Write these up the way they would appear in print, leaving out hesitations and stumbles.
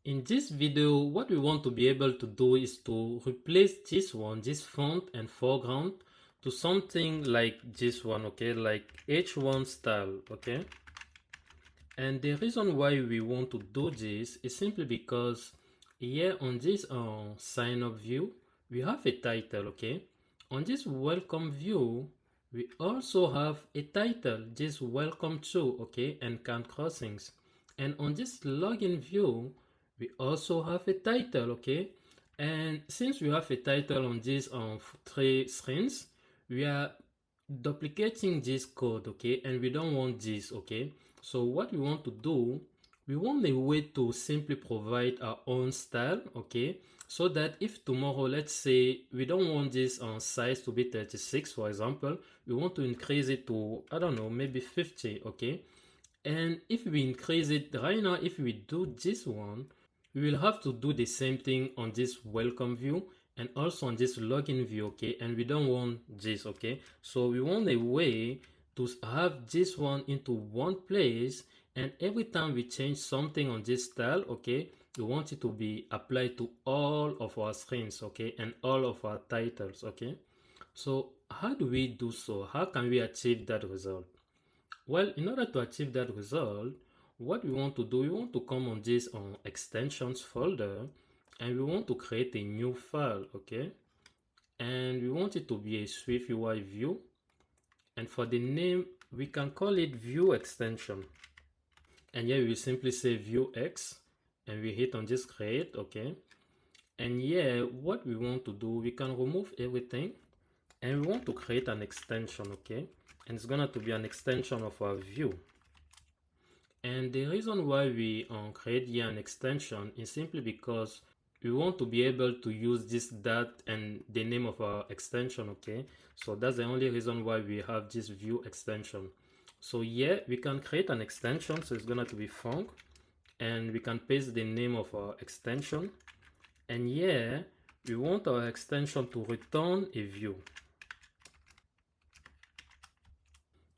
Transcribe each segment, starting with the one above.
In this video, what we want to be able to do is to replace this font and foreground to something like this one, okay, like H1 style, okay. And the reason why we want to do this is simply because here on this sign up view, we have a title, okay. On this welcome view, we also have a title, this welcome to, okay, and can crossings. And on this login view, we also have a title, okay. And since we have a title on these three screens, we are duplicating this code, okay, and we don't want this, okay. So what we want to do, we want a way to simply provide our own style, okay, so that if tomorrow, let's say we don't want this size to be 36, for example, we want to increase it to, I don't know, maybe 50, okay. And if we increase it right now, if we do this one, we will have to do the same thing on this welcome view and also on this login view, okay. And we don't want this, okay. So we want a way to have this one into one place, and every time we change something on this style, okay, we want it to be applied to all of our screens, okay, and all of our titles, okay. So how do we do so? How can we achieve that result? Well, in order to achieve that result, what we want to do, we want to come on this extensions folder, and we want to create a new file, okay. And we want it to be a SwiftUI view, and for the name we can call it view extension. And here we simply say view X, and we hit on this create, okay. And here what we want to do, we can remove everything, and we want to create an extension, okay. And it's gonna to be an extension of our view. And the reason why we create here an extension is simply because we want to be able to use this dot and the name of our extension, okay. So that's the only reason why we have this view extension. So here we can create an extension, so it's gonna to be func, and we can paste the name of our extension, and here we want our extension to return a view.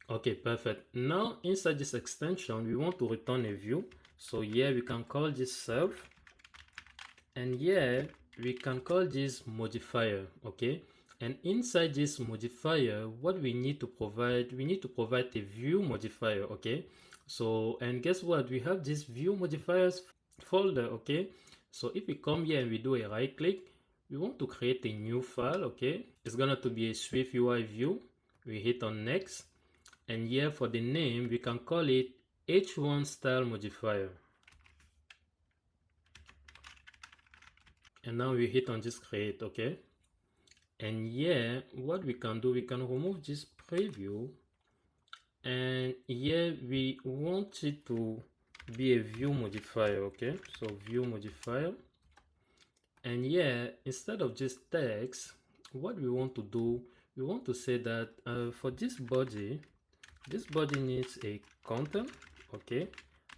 Okay, perfect. Now inside this extension, we want to return a view. So here we can call this self, and here we can call this modifier, okay. And inside this modifier, what we need to provide, we need to provide a view modifier, okay. So, and guess what, we have this view modifiers folder, okay. So if we come here and we do a right click, we want to create a new file, okay. It's gonna to be a SwiftUI view. We hit on next, and here for the name we can call it H1 style modifier. And now we hit on this create, okay. And here what we can do, we can remove this preview, and here we want it to be a view modifier, okay. So view modifier, and here instead of just text, what we want to do, we want to say that for this body needs a content, okay,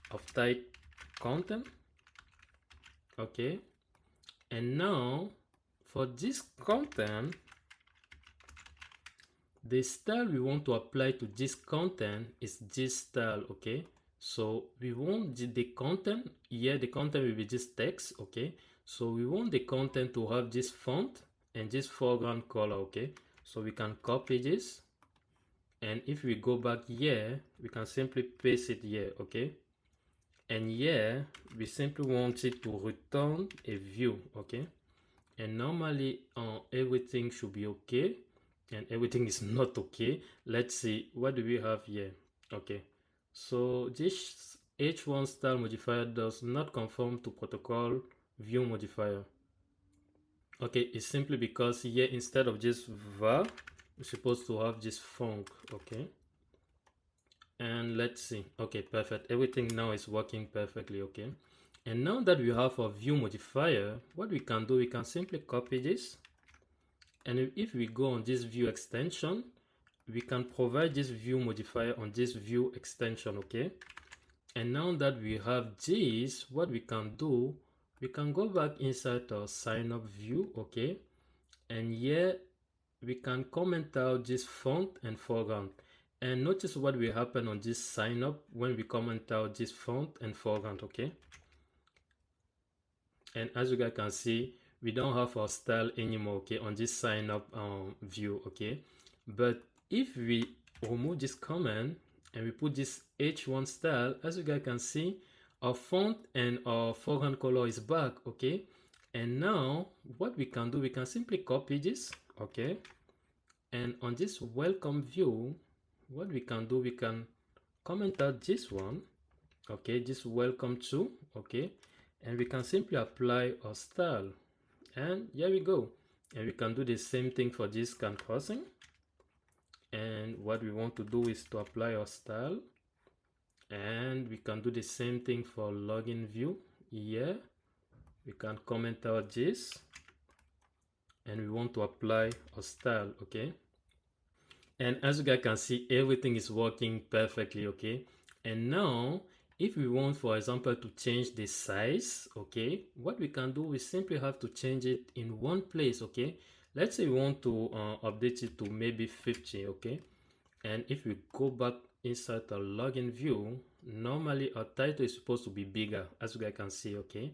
of type content, okay. And now for this content, the style we want to apply to this content is this style, okay. So we want the content here, the content will be this text, okay. So we want the content to have this font and this foreground color, okay. So we can copy this, and if we go back here, we can simply paste it here, okay. And here we simply want it to return a view, okay. And normally everything should be okay, and everything is not okay. Let's see, what do we have here? Okay, so this H1 style modifier does not conform to protocol view modifier. Okay, it's simply because here instead of just var, we're supposed to have this func, okay. And let's see, okay, perfect, everything now is working perfectly, okay. And now that we have our view modifier, what we can do, we can simply copy this, and if we go on this view extension, we can provide this view modifier on this view extension, okay. And now that we have this, what we can do, we can go back inside our sign up view, okay. And here we can comment out this font and foreground. And notice what will happen on this sign up when we comment out this font and foreground, okay. And as you guys can see, we don't have our style anymore, okay, on this sign up view, okay. But if we remove this comment and we put this h1 style, as you guys can see, our font and our foreground color is back, okay. And now what we can do, we can simply copy this, okay. And on this welcome view, what we can do, we can comment out this one, okay, this welcome to, okay, and we can simply apply our style, and here we go. And we can do the same thing for this scan crossing. And what we want to do is to apply our style, and we can do the same thing for login view. Here we can comment out this, and we want to apply our style, okay. And as you guys can see, everything is working perfectly, okay. And now if we want, for example, to change the size, okay, what we can do, we simply have to change it in one place, okay. Let's say we want to update it to maybe 50, okay. And if we go back inside the login view, normally our title is supposed to be bigger, as you guys can see, okay.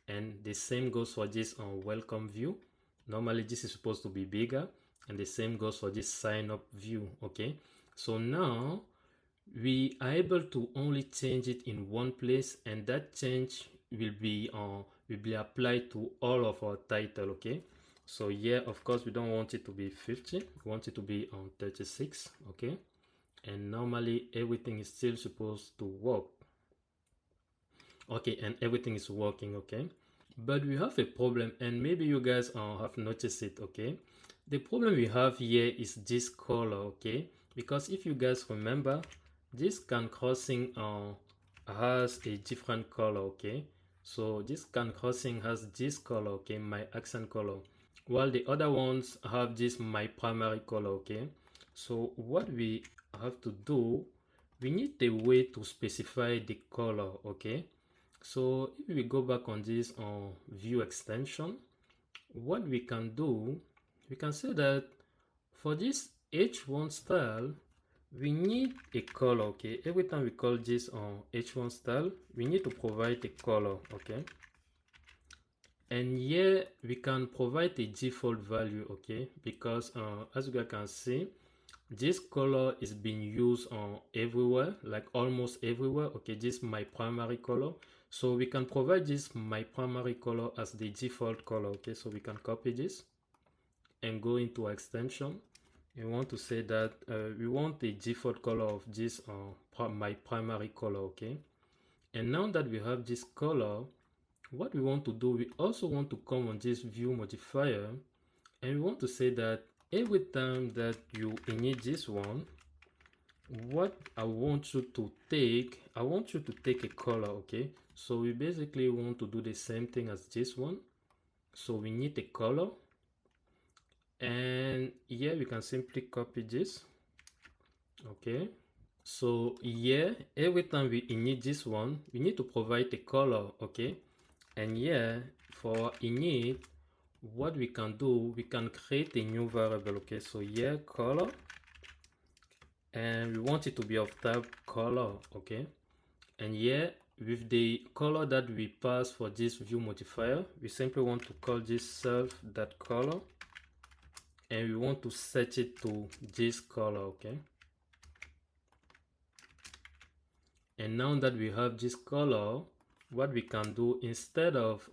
And the same goes for this welcome view. Normally this is supposed to be bigger, and the same goes for this sign up view, okay. So now we are able to only change it in one place, and that change will be applied to all of our title, okay. So here, of course, we don't want it to be 50, we want it to be on 36, okay. And normally everything is still supposed to work, okay, and everything is working, okay. But we have a problem, and maybe you guys have noticed it, okay. The problem we have here is this color, okay, because if you guys remember, this scan crossing has a different color, okay. So this scan crossing has this color, okay, my accent color, while the other ones have this my primary color, okay. So what we have to do, we need a way to specify the color, okay. So if we go back on this view extension, what we can do, we can say that for this h1 style, we need a color, okay. Every time we call this h1 style, we need to provide a color, okay. And here we can provide a default value, okay, because as you guys can see, this color is being used everywhere, like almost everywhere, okay. This is my primary color, so we can provide this my primary color as the default color, okay. So we can copy this and go into extension. We want to say that we want the default color of this my primary color, okay. And now that we have this color, what we want to do, we also want to come on this view modifier, and we want to say that every time that you init this one, what I want you to take, I want you to take a color, okay. So we basically want to do the same thing as this one. So we need a color, and here we can simply copy this, okay. So here, every time we init this one, we need to provide a color, okay. And here for init, what we can do, we can create a new variable, okay. So here color, and we want it to be of type color, okay. And here with the color that we pass for this view modifier, we simply want to call this self.color, and we want to set it to this color, okay. And now that we have this color, what we can do, instead of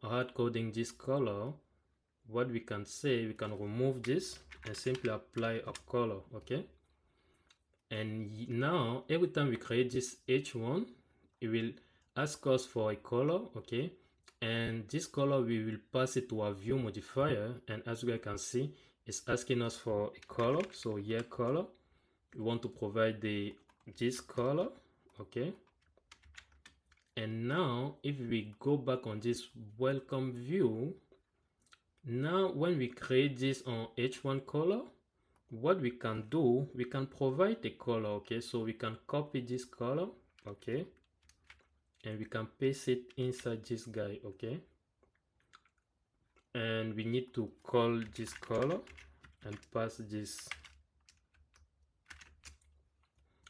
hard coding this color, what we can say, we can remove this and simply apply a color, okay. And now every time we create this h1, it will ask us for a color, okay. And this color, we will pass it to our view modifier, and as you guys can see, it's asking us for a color. So here color, we want to provide this color, okay. And now if we go back on this welcome view, now when we create this on h1 color, what we can do, we can provide a color, okay. So we can copy this color, okay, and we can paste it inside this guy, okay. And we need to call this color and pass this,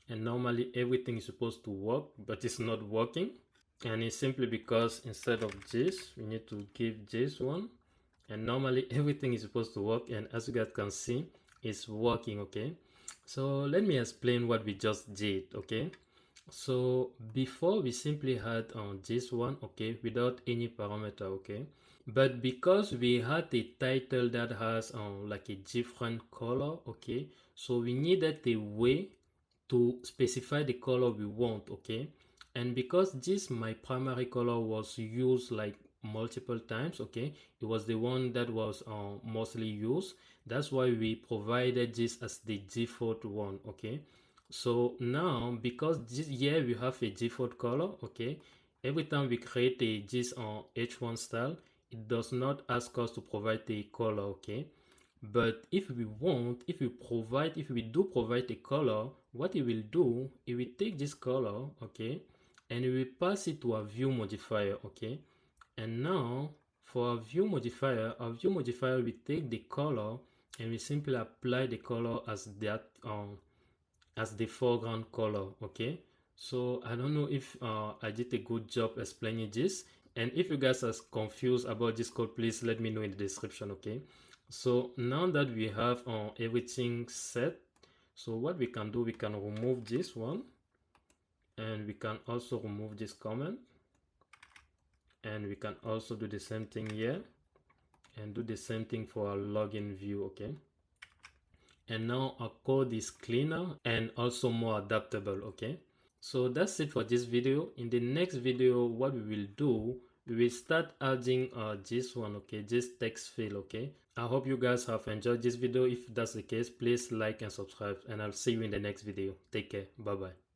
and normally everything is supposed to work, but it's not working. and it's simply because instead of this we need to give this one, and normally everything is supposed to work, and as you guys can see it's working. Okay, so let me explain what we just did. Okay, so before we simply had this one, okay, without any parameter. Okay, but because we had a title that has like a different color, okay, so we needed a way to specify the color we want. Okay, and because this my primary color was used like multiple times, okay, it was the one that was mostly used, that's why we provided this as the default one. Okay, so now because this here we have a default color, okay, every time we create a this h1 style, it does not ask us to provide a color. Okay, but if we want, if we do provide a color, what it will do, it will take this color, okay, and it will pass it to our view modifier. Okay, and now for our view modifier will take the color and we simply apply the color as that as the foreground color. Okay, so I don't know if I did a good job explaining this, and if you guys are confused about this code, please let me know in the description. Okay, so now that we have everything set, so what we can do, we can remove this one, and we can also remove this comment, and we can also do the same thing here and do the same thing for our login view. Okay, and now our code is cleaner and also more adaptable. Okay, so that's it for this video. In the next video, what we will do, we will start adding this one, okay, this text field. Okay, I hope you guys have enjoyed this video. If that's the case, please like and subscribe, and I'll see you in the next video. Take care. Bye bye.